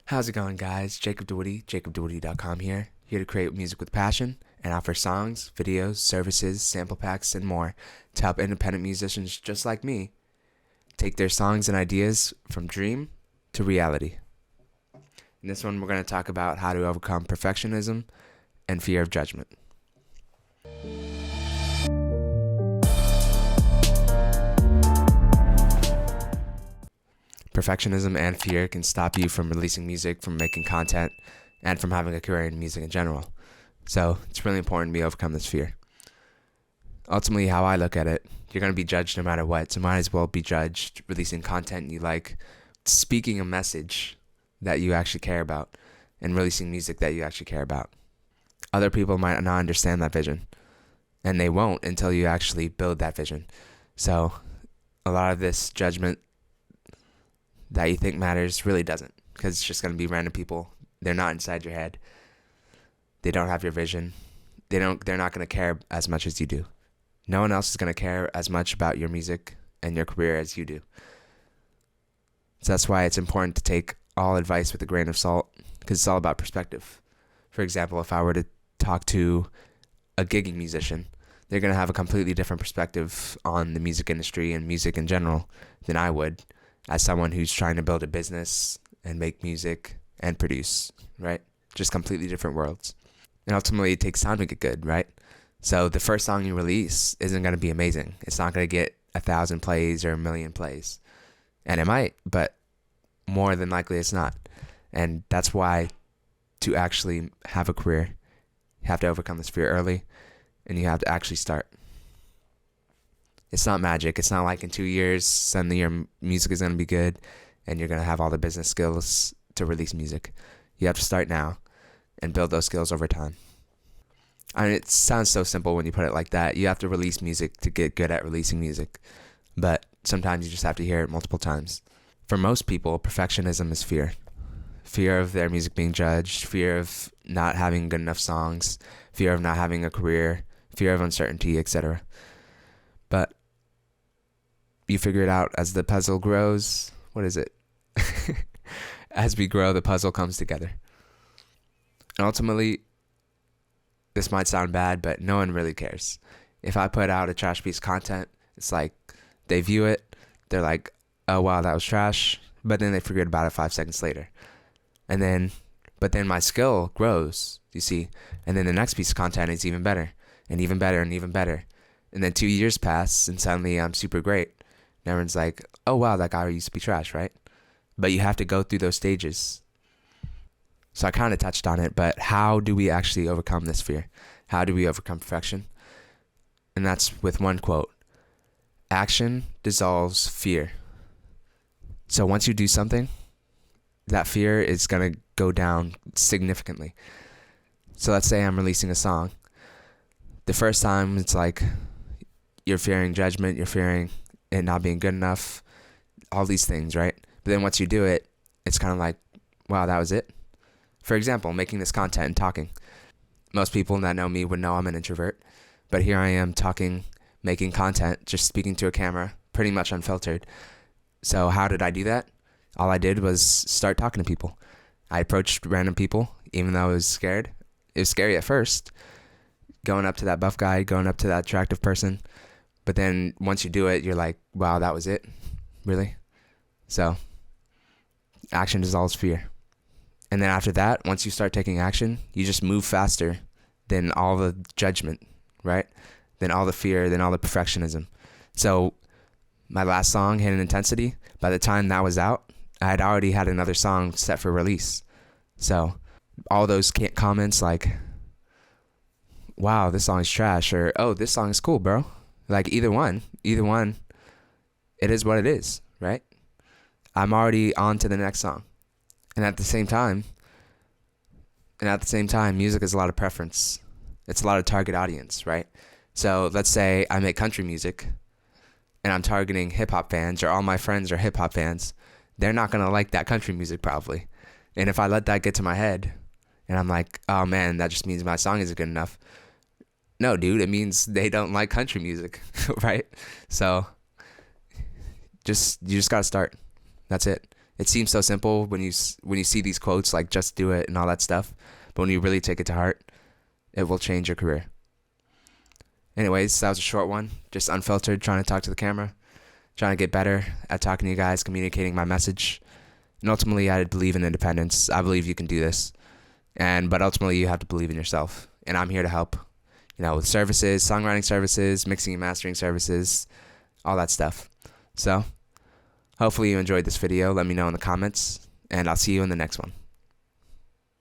How's it going, guys? Jacob Dewitty, jacobdewitty.com here to create music with passion and offer songs, videos, services, sample packs, and more to help independent musicians just like me take their songs and ideas from dream to reality. In this one, we're going to talk about how to overcome perfectionism and fear of judgment. Perfectionism and fear can stop you from releasing music, from making content, and from having a career in music in general. So it's really important to overcome this fear. Ultimately, how I look at it, you're going to be judged no matter what, so might as well be judged releasing content you like, speaking a message that you actually care about, and releasing music that you actually care about. Other people might not understand that vision, and they won't until you actually build that vision. So a lot of this judgment that you think matters really doesn't, because it's just going to be random people. They're not inside your head. They don't have your vision. They're not going to care as much as you do. No one else is going to care as much about your music and your career as you do. So that's why it's important to take all advice with a grain of salt, because it's all about perspective. For example, if I were to talk to a gigging musician, they're going to have a completely different perspective on the music industry and music in general than I would, as someone who's trying to build a business and make music and produce, right? Just completely different worlds. And ultimately, it takes time to get good, right? So the first song you release isn't going to be amazing. It's not going to get 1,000 plays or 1,000,000 plays. And it might, but more than likely it's not. And that's why to actually have a career, you have to overcome this fear early, and you have to actually start. It's not magic. It's not like in 2 years, suddenly your music is going to be good and you're going to have all the business skills to release music. You have to start now and build those skills over time. I mean, it sounds so simple when you put it like that. You have to release music to get good at releasing music. But sometimes you just have to hear it multiple times. For most people, perfectionism is fear. Fear of their music being judged, fear of not having good enough songs, fear of not having a career, fear of uncertainty, etc. But you figure it out as the puzzle grows. What is it? As we grow, the puzzle comes together. And ultimately, this might sound bad, but no one really cares. If I put out a trash piece of content, it's like they view it, they're like, oh wow, that was trash, but then they forget about it 5 seconds later. But then my skill grows, you see, and then the next piece of content is even better, and even better, and even better. And then 2 years pass, and suddenly I'm super great. And everyone's like, oh wow, that guy used to be trash, right? But you have to go through those stages. So I kind of touched on it, but how do we actually overcome this fear? How do we overcome perfection? And that's with one quote: action dissolves fear. So once you do something, that fear is going to go down significantly. So let's say I'm releasing a song. The first time, it's like you're fearing judgment, you're fearing it not being good enough, all these things, right? But then once you do it, it's kind of like, wow, that was it. For example, making this content and talking. Most people that know me would know I'm an introvert, but here I am talking, making content, just speaking to a camera, pretty much unfiltered. So how did I do that? All I did was start talking to people. I approached random people, even though I was scared. It was scary at first, going up to that buff guy, going up to that attractive person. But then once you do it, you're like, wow, that was it? Really? So action dissolves fear. And then after that, once you start taking action, you just move faster than all the judgment, right? Than all the fear, than all the perfectionism. So my last song, Hidden Intensity, by the time that was out, I had already had another song set for release. So all those comments like, wow, this song is trash, or, oh, this song is cool, bro. Like either one, it is what it is, right? I'm already on to the next song. And at the same time, music is a lot of preference. It's a lot of target audience, right? So let's say I make country music and I'm targeting hip hop fans, or all my friends are hip hop fans. They're not going to like that country music probably. And if I let that get to my head and I'm like, oh man, that just means my song isn't good enough. No, dude, it means they don't like country music, right? So you just got to start. That's it. It seems so simple when when you see these quotes like just do it and all that stuff, but when you really take it to heart, it will change your career. Anyways, that was a short one, just unfiltered, trying to talk to the camera, trying to get better at talking to you guys, communicating my message. And ultimately, I believe in independence. I believe you can do this. But ultimately, you have to believe in yourself. And I'm here to help, with services, songwriting services, mixing and mastering services, all that stuff. So, hopefully you enjoyed this video. Let me know in the comments, and I'll see you in the next one.